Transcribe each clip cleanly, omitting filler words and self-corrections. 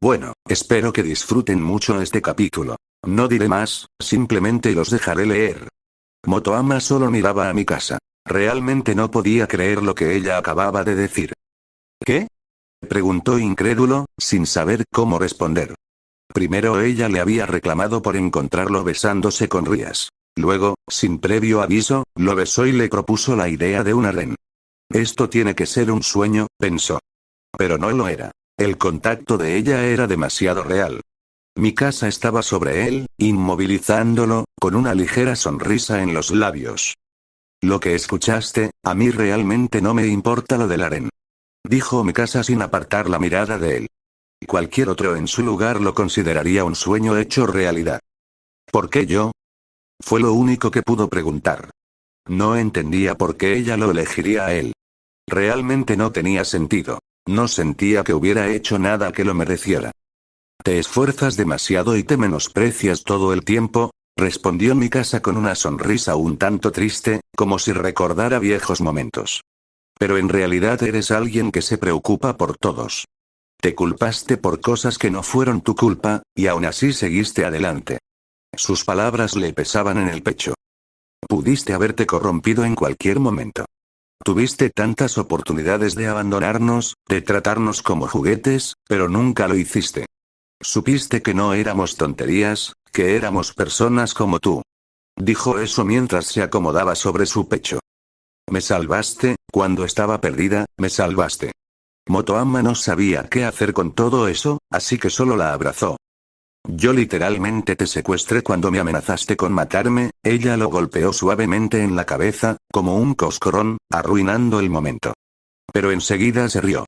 Bueno, espero que disfruten mucho este capítulo. No diré más, simplemente los dejaré leer. Motoama solo miraba a Mikasa. Realmente no podía creer lo que ella acababa de decir. ¿Qué? Preguntó incrédulo, sin saber cómo responder. Primero ella le había reclamado por encontrarlo besándose con Rías. Luego, sin previo aviso, lo besó y le propuso la idea de un harén. Esto tiene que ser un sueño, pensó. Pero no lo era. El contacto de ella era demasiado real. Mikasa estaba sobre él, inmovilizándolo, con una ligera sonrisa en los labios. Lo que escuchaste, a mí realmente no me importa lo del harén. Dijo Mikasa sin apartar la mirada de él. Cualquier otro en su lugar lo consideraría un sueño hecho realidad. ¿Por qué yo? Fue lo único que pudo preguntar. No entendía por qué ella lo elegiría a él. Realmente no tenía sentido. No sentía que hubiera hecho nada que lo mereciera. Te esfuerzas demasiado y te menosprecias todo el tiempo, respondió Mikasa con una sonrisa un tanto triste, como si recordara viejos momentos. Pero en realidad eres alguien que se preocupa por todos. Te culpaste por cosas que no fueron tu culpa, y aún así seguiste adelante. Sus palabras le pesaban en el pecho. Pudiste haberte corrompido en cualquier momento. Tuviste tantas oportunidades de abandonarnos, de tratarnos como juguetes, pero nunca lo hiciste. Supiste que no éramos tonterías, que éramos personas como tú. Dijo eso mientras se acomodaba sobre su pecho. Me salvaste, cuando estaba perdida, me salvaste. Motoama no sabía qué hacer con todo eso, así que solo la abrazó. Yo literalmente te secuestré cuando me amenazaste con matarme, ella lo golpeó suavemente en la cabeza, como un coscorrón, arruinando el momento. Pero enseguida se rió.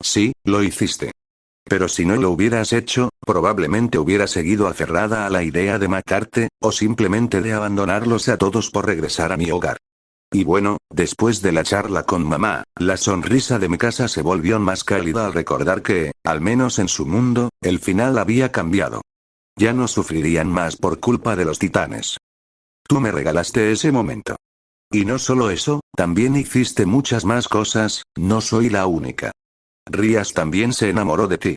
Sí, lo hiciste. Pero si no lo hubieras hecho, probablemente hubiera seguido aferrada a la idea de matarte, o simplemente de abandonarlos a todos por regresar a mi hogar. Y bueno, después de la charla con mamá, la sonrisa de Mikasa se volvió más cálida al recordar que, al menos en su mundo, el final había cambiado. Ya no sufrirían más por culpa de los titanes. Tú me regalaste ese momento. Y no solo eso, también hiciste muchas más cosas, no soy la única. Rías también se enamoró de ti.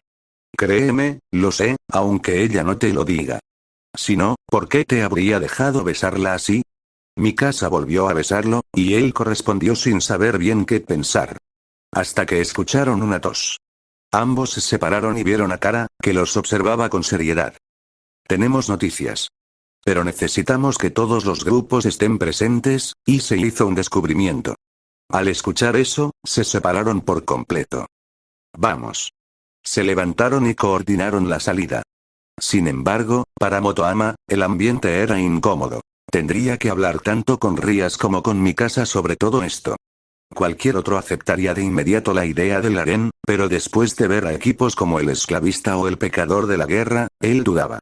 Créeme, lo sé, aunque ella no te lo diga. Si no, ¿por qué te habría dejado besarla así? Mikasa volvió a besarlo, y él correspondió sin saber bien qué pensar. Hasta que escucharon una tos. Ambos se separaron y vieron a Kara, que los observaba con seriedad. Tenemos noticias. Pero necesitamos que todos los grupos estén presentes, y se hizo un descubrimiento. Al escuchar eso, se separaron por completo. Vamos. Se levantaron y coordinaron la salida. Sin embargo, para Motoama, el ambiente era incómodo. Tendría que hablar tanto con Rías como con Mikasa sobre todo esto. Cualquier otro aceptaría de inmediato la idea del harén, pero después de ver a equipos como el esclavista o el pecador de la guerra, él dudaba.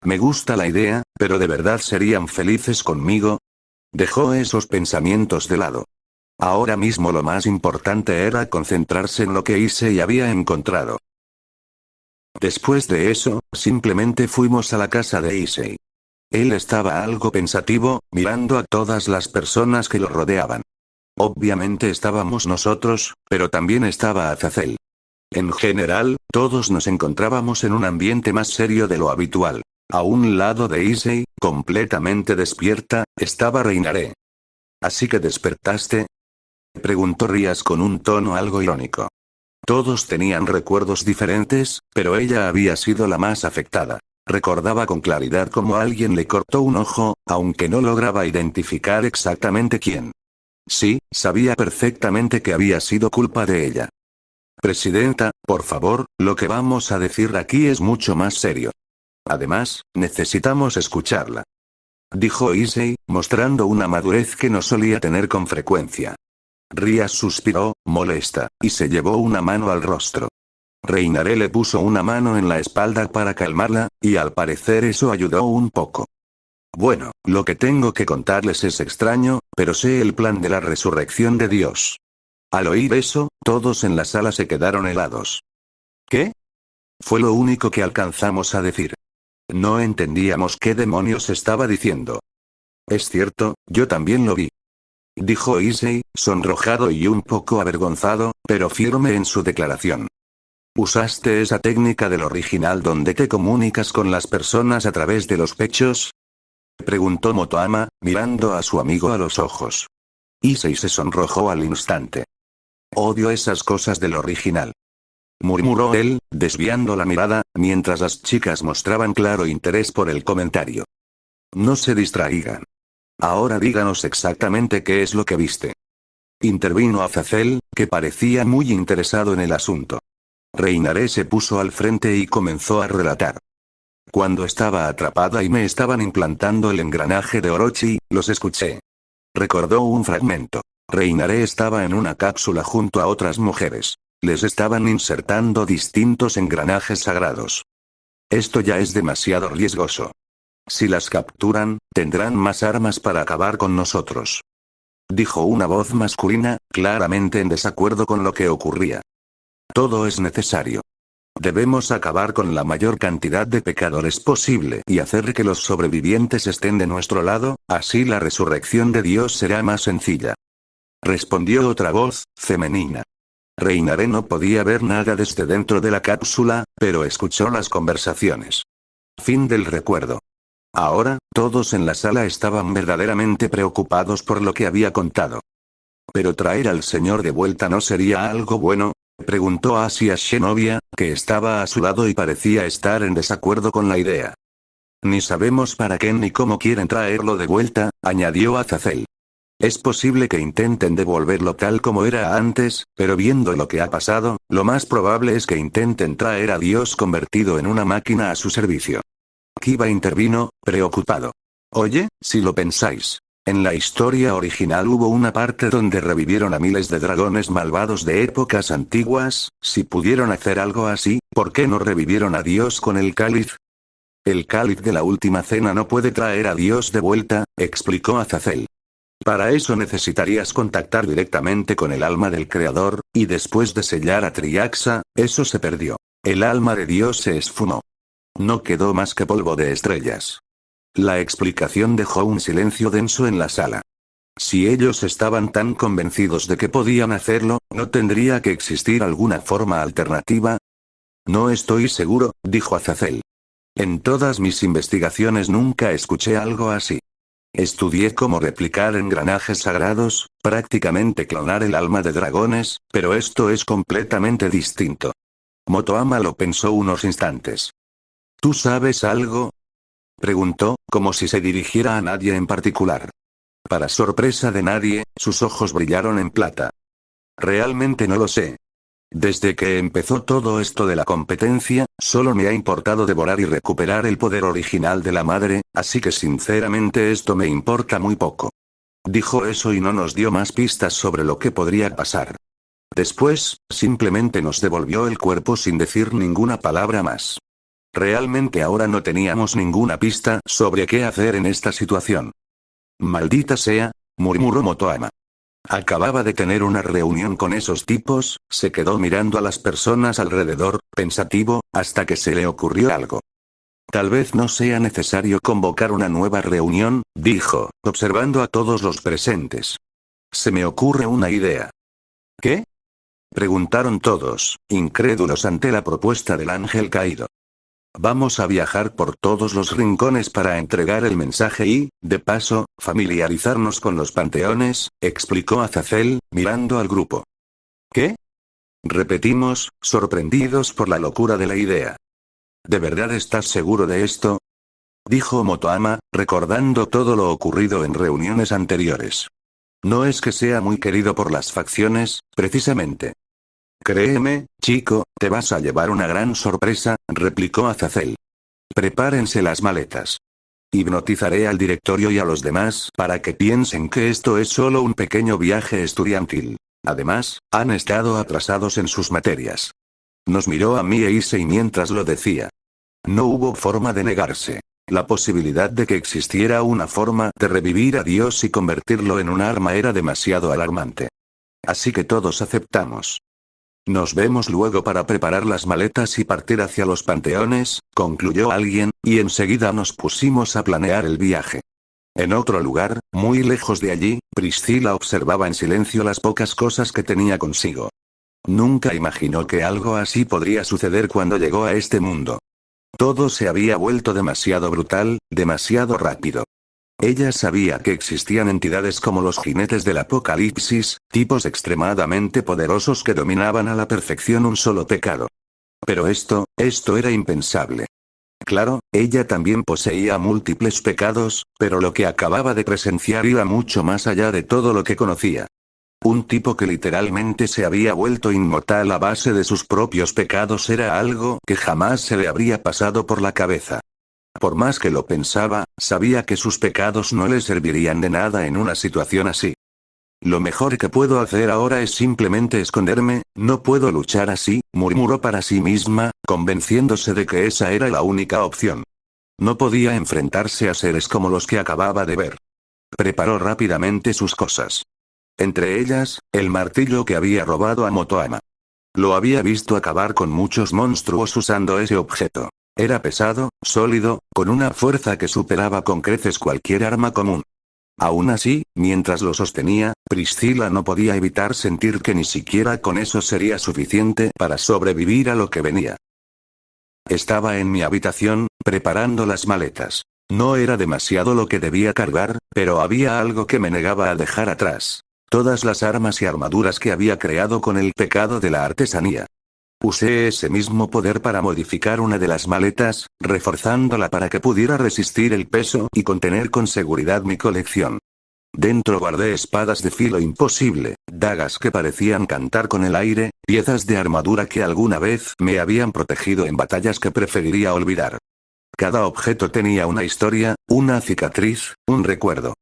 Me gusta la idea, pero ¿de verdad serían felices conmigo? Dejó esos pensamientos de lado. Ahora mismo lo más importante era concentrarse en lo que Issei había encontrado. Después de eso, simplemente fuimos a la casa de Issei. Él estaba algo pensativo, mirando a todas las personas que lo rodeaban. Obviamente estábamos nosotros, pero también estaba Azazel. En general, todos nos encontrábamos en un ambiente más serio de lo habitual. A un lado de Issei, completamente despierta, estaba Reinaré. ¿Así que despertaste? Preguntó Rías con un tono algo irónico. Todos tenían recuerdos diferentes, pero ella había sido la más afectada. Recordaba con claridad cómo alguien le cortó un ojo, aunque no lograba identificar exactamente quién. Sí, sabía perfectamente que había sido culpa de ella. Presidenta, por favor, lo que vamos a decir aquí es mucho más serio. Además, necesitamos escucharla. Dijo Issei, mostrando una madurez que no solía tener con frecuencia. Rías suspiró, molesta, y se llevó una mano al rostro. Reinaré le puso una mano en la espalda para calmarla, y al parecer eso ayudó un poco. Bueno, lo que tengo que contarles es extraño, pero sé el plan de la resurrección de Dios. Al oír eso, todos en la sala se quedaron helados. ¿Qué? Fue lo único que alcanzamos a decir. No entendíamos qué demonios estaba diciendo. Es cierto, yo también lo vi. Dijo Issei, sonrojado y un poco avergonzado, pero firme en su declaración. ¿Usaste esa técnica del original donde te comunicas con las personas a través de los pechos? Preguntó Motoama, mirando a su amigo a los ojos. Issei se sonrojó al instante. Odio esas cosas del original, murmuró él, desviando la mirada, mientras las chicas mostraban claro interés por el comentario. No se distraigan. Ahora díganos exactamente qué es lo que viste. Intervino Azazel, que parecía muy interesado en el asunto. Reinaré se puso al frente y comenzó a relatar. Cuando estaba atrapada y me estaban implantando el engranaje de Orochi, los escuché. Recordó un fragmento. Reinaré estaba en una cápsula junto a otras mujeres. Les estaban insertando distintos engranajes sagrados. Esto ya es demasiado riesgoso. Si las capturan, tendrán más armas para acabar con nosotros. Dijo una voz masculina, claramente en desacuerdo con lo que ocurría. Todo es necesario. Debemos acabar con la mayor cantidad de pecadores posible y hacer que los sobrevivientes estén de nuestro lado, así la resurrección de Dios será más sencilla. Respondió otra voz, femenina. Reinaré no podía ver nada desde dentro de la cápsula, pero escuchó las conversaciones. Fin del recuerdo. Ahora, todos en la sala estaban verdaderamente preocupados por lo que había contado. ¿Pero traer al señor de vuelta no sería algo bueno? Preguntó Asia Shenovia, que estaba a su lado y parecía estar en desacuerdo con la idea. Ni sabemos para qué ni cómo quieren traerlo de vuelta, añadió Azazel. Es posible que intenten devolverlo tal como era antes, pero viendo lo que ha pasado, lo más probable es que intenten traer a Dios convertido en una máquina a su servicio. Kiba intervino, preocupado. Oye, si lo pensáis. En la historia original hubo una parte donde revivieron a miles de dragones malvados de épocas antiguas, si pudieron hacer algo así, ¿por qué no revivieron a Dios con el cáliz? El cáliz de la última cena no puede traer a Dios de vuelta, explicó Azazel. Para eso necesitarías contactar directamente con el alma del Creador, y después de sellar a Triaxa, eso se perdió. El alma de Dios se esfumó. No quedó más que polvo de estrellas. La explicación dejó un silencio denso en la sala. Si ellos estaban tan convencidos de que podían hacerlo, ¿no tendría que existir alguna forma alternativa? No estoy seguro, dijo Azazel. En todas mis investigaciones nunca escuché algo así. Estudié cómo replicar engranajes sagrados, prácticamente clonar el alma de dragones, pero esto es completamente distinto. Motoama lo pensó unos instantes. ¿Tú sabes algo? Preguntó, como si se dirigiera a nadie en particular. Para sorpresa de nadie, sus ojos brillaron en plata. Realmente no lo sé. Desde que empezó todo esto de la competencia, solo me ha importado devorar y recuperar el poder original de la madre, así que sinceramente esto me importa muy poco. Dijo eso y no nos dio más pistas sobre lo que podría pasar. Después, simplemente nos devolvió el cuerpo sin decir ninguna palabra más. Realmente ahora no teníamos ninguna pista sobre qué hacer en esta situación. Maldita sea, murmuró Motoama. Acababa de tener una reunión con esos tipos, se quedó mirando a las personas alrededor, pensativo, hasta que se le ocurrió algo. Tal vez no sea necesario convocar una nueva reunión, dijo, observando a todos los presentes. Se me ocurre una idea. ¿Qué? Preguntaron todos, incrédulos ante la propuesta del ángel caído. Vamos a viajar por todos los rincones para entregar el mensaje y, de paso, familiarizarnos con los panteones, explicó Azazel, mirando al grupo. ¿Qué? Repetimos, sorprendidos por la locura de la idea. ¿De verdad estás seguro de esto? Dijo Motoama, recordando todo lo ocurrido en reuniones anteriores. No es que sea muy querido por las facciones, precisamente. Créeme, chico, te vas a llevar una gran sorpresa, replicó Azazel. Prepárense las maletas. Hipnotizaré al directorio y a los demás para que piensen que esto es solo un pequeño viaje estudiantil. Además, han estado atrasados en sus materias. Nos miró a mí e Issei mientras lo decía. No hubo forma de negarse. La posibilidad de que existiera una forma de revivir a Dios y convertirlo en un arma era demasiado alarmante. Así que todos aceptamos. Nos vemos luego para preparar las maletas y partir hacia los panteones, concluyó alguien, y enseguida nos pusimos a planear el viaje. En otro lugar, muy lejos de allí, Priscila observaba en silencio las pocas cosas que tenía consigo. Nunca imaginó que algo así podría suceder cuando llegó a este mundo. Todo se había vuelto demasiado brutal, demasiado rápido. Ella sabía que existían entidades como los jinetes del apocalipsis, tipos extremadamente poderosos que dominaban a la perfección un solo pecado. Pero esto era impensable. Claro, ella también poseía múltiples pecados, pero lo que acababa de presenciar iba mucho más allá de todo lo que conocía. Un tipo que literalmente se había vuelto inmortal a base de sus propios pecados era algo que jamás se le habría pasado por la cabeza. Por más que lo pensaba, sabía que sus pecados no le servirían de nada en una situación así. Lo mejor que puedo hacer ahora es simplemente esconderme, no puedo luchar así, murmuró para sí misma, convenciéndose de que esa era la única opción. No podía enfrentarse a seres como los que acababa de ver. Preparó rápidamente sus cosas. Entre ellas, el martillo que había robado a Motoama. Lo había visto acabar con muchos monstruos usando ese objeto. Era pesado, sólido, con una fuerza que superaba con creces cualquier arma común. Aún así, mientras lo sostenía, Priscilla no podía evitar sentir que ni siquiera con eso sería suficiente para sobrevivir a lo que venía. Estaba en mi habitación, preparando las maletas. No era demasiado lo que debía cargar, pero había algo que me negaba a dejar atrás. Todas las armas y armaduras que había creado con el pecado de la artesanía. Usé ese mismo poder para modificar una de las maletas, reforzándola para que pudiera resistir el peso y contener con seguridad mi colección. Dentro guardé espadas de filo imposible, dagas que parecían cantar con el aire, piezas de armadura que alguna vez me habían protegido en batallas que preferiría olvidar. Cada objeto tenía una historia, una cicatriz, un recuerdo.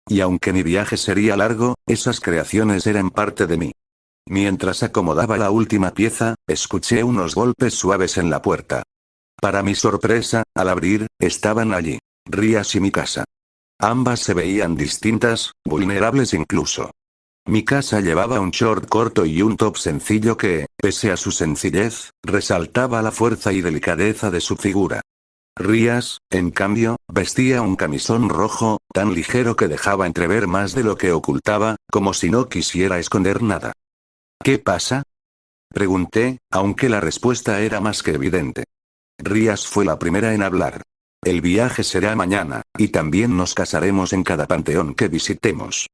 Y aunque mi viaje sería largo, esas creaciones eran parte de mí. Mientras acomodaba la última pieza, escuché unos golpes suaves en la puerta. Para mi sorpresa, al abrir, estaban allí, Rías y Mikasa. Ambas se veían distintas, vulnerables incluso. Mikasa llevaba un short corto y un top sencillo que, pese a su sencillez, resaltaba la fuerza y delicadeza de su figura. Rías, en cambio, vestía un camisón rojo, tan ligero que dejaba entrever más de lo que ocultaba, como si no quisiera esconder nada. ¿Qué pasa? Pregunté, aunque la respuesta era más que evidente. Rías fue la primera en hablar. El viaje será mañana, y también nos casaremos en cada panteón que visitemos.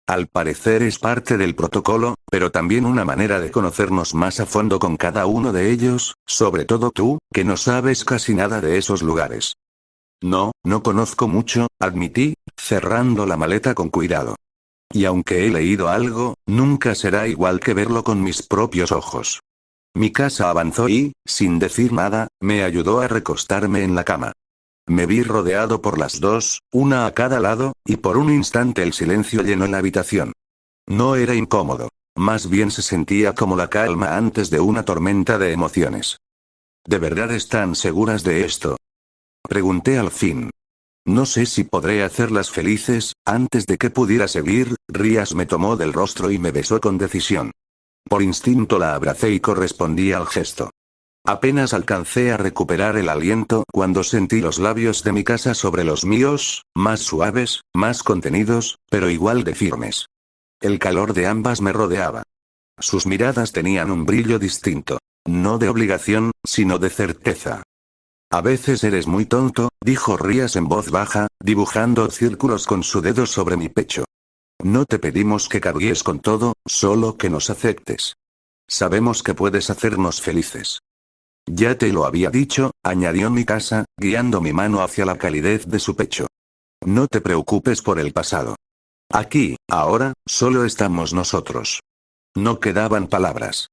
Al parecer es parte del protocolo, pero también una manera de conocernos más a fondo con cada uno de ellos, sobre todo tú, que no sabes casi nada de esos lugares. No conozco mucho, admití, cerrando la maleta con cuidado. Y aunque he leído algo, nunca será igual que verlo con mis propios ojos. Mikasa avanzó y, sin decir nada, me ayudó a recostarme en la cama. Me vi rodeado por las dos, una a cada lado, y por un instante el silencio llenó la habitación. No era incómodo, más bien se sentía como la calma antes de una tormenta de emociones. ¿De verdad están seguras de esto? Pregunté al fin. No sé si podré hacerlas felices. Antes de que pudiera seguir, Rías me tomó del rostro y me besó con decisión. Por instinto la abracé y correspondí al gesto. Apenas alcancé a recuperar el aliento cuando sentí los labios de Mikasa sobre los míos, más suaves, más contenidos, pero igual de firmes. El calor de ambas me rodeaba. Sus miradas tenían un brillo distinto. No de obligación, sino de certeza. A veces eres muy tonto, dijo Rías en voz baja, dibujando círculos con su dedo sobre mi pecho. No te pedimos que cargues con todo, solo que nos aceptes. Sabemos que puedes hacernos felices. Ya te lo había dicho, añadió Mikasa, guiando mi mano hacia la calidez de su pecho. No te preocupes por el pasado. Aquí, ahora, solo estamos nosotros. No quedaban palabras.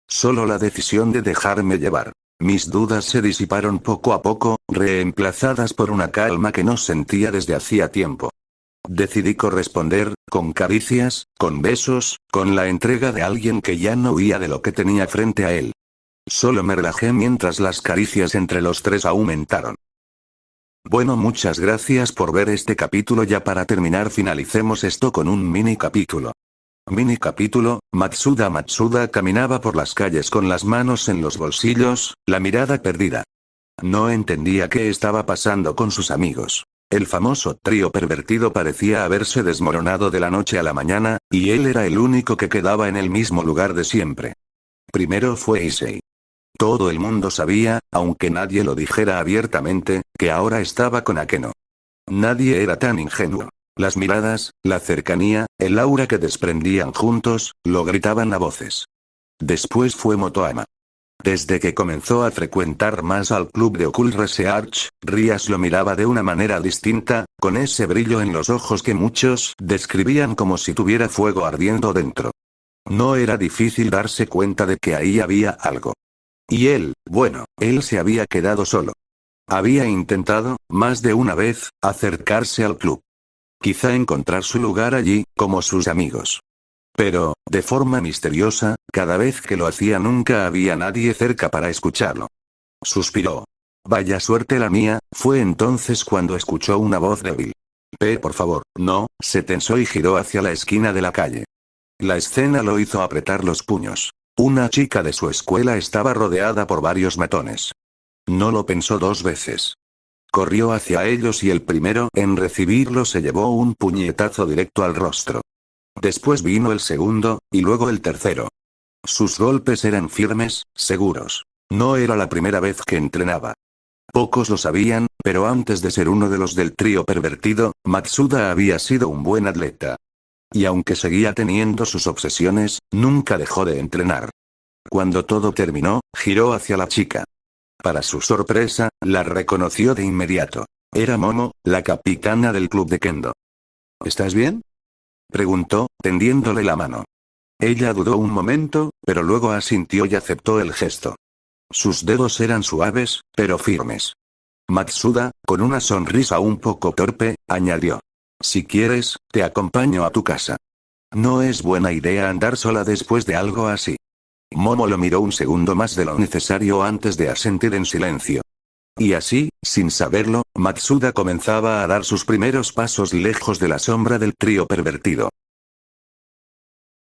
Solo la decisión de dejarme llevar. Mis dudas se disiparon poco a poco, reemplazadas por una calma que no sentía desde hacía tiempo. Decidí corresponder, con caricias, con besos, con la entrega de alguien que ya no huía de lo que tenía frente a él. Solo me relajé mientras las caricias entre los tres aumentaron. Bueno, muchas gracias por ver este capítulo. Ya para terminar finalicemos esto con un mini capítulo. Mini capítulo, Matsuda caminaba por las calles con las manos en los bolsillos, la mirada perdida. No entendía qué estaba pasando con sus amigos. El famoso trío pervertido parecía haberse desmoronado de la noche a la mañana, y él era el único que quedaba en el mismo lugar de siempre. Primero fue Issei. Todo el mundo sabía, aunque nadie lo dijera abiertamente, que ahora estaba con Akeno. Nadie era tan ingenuo. Las miradas, la cercanía, el aura que desprendían juntos, lo gritaban a voces. Después fue Motoama. Desde que comenzó a frecuentar más al club de Occult Research, Rias lo miraba de una manera distinta, con ese brillo en los ojos que muchos describían como si tuviera fuego ardiendo dentro. No era difícil darse cuenta de que ahí había algo. Y él, bueno, él se había quedado solo. Había intentado, más de una vez, acercarse al club. Quizá encontrar su lugar allí, como sus amigos. Pero, de forma misteriosa, cada vez que lo hacía nunca había nadie cerca para escucharlo. Suspiró. Vaya suerte la mía, fue entonces cuando escuchó una voz débil. Por favor, no, se tensó y giró hacia la esquina de la calle. La escena lo hizo apretar los puños. Una chica de su escuela estaba rodeada por varios matones. No lo pensó dos veces. Corrió hacia ellos y el primero en recibirlo se llevó un puñetazo directo al rostro. Después vino el segundo, y luego el tercero. Sus golpes eran firmes, seguros. No era la primera vez que entrenaba. Pocos lo sabían, pero antes de ser uno de los del trío pervertido, Matsuda había sido un buen atleta. Y aunque seguía teniendo sus obsesiones, nunca dejó de entrenar. Cuando todo terminó, giró hacia la chica. Para su sorpresa, la reconoció de inmediato. Era Momo, la capitana del club de Kendo. ¿Estás bien?, preguntó, tendiéndole la mano. Ella dudó un momento, pero luego asintió y aceptó el gesto. Sus dedos eran suaves, pero firmes. Matsuda, con una sonrisa un poco torpe, añadió. Si quieres, te acompaño a tu casa. No es buena idea andar sola después de algo así. Momo lo miró un segundo más de lo necesario antes de asentir en silencio. Y así, sin saberlo, Matsuda comenzaba a dar sus primeros pasos lejos de la sombra del trío pervertido.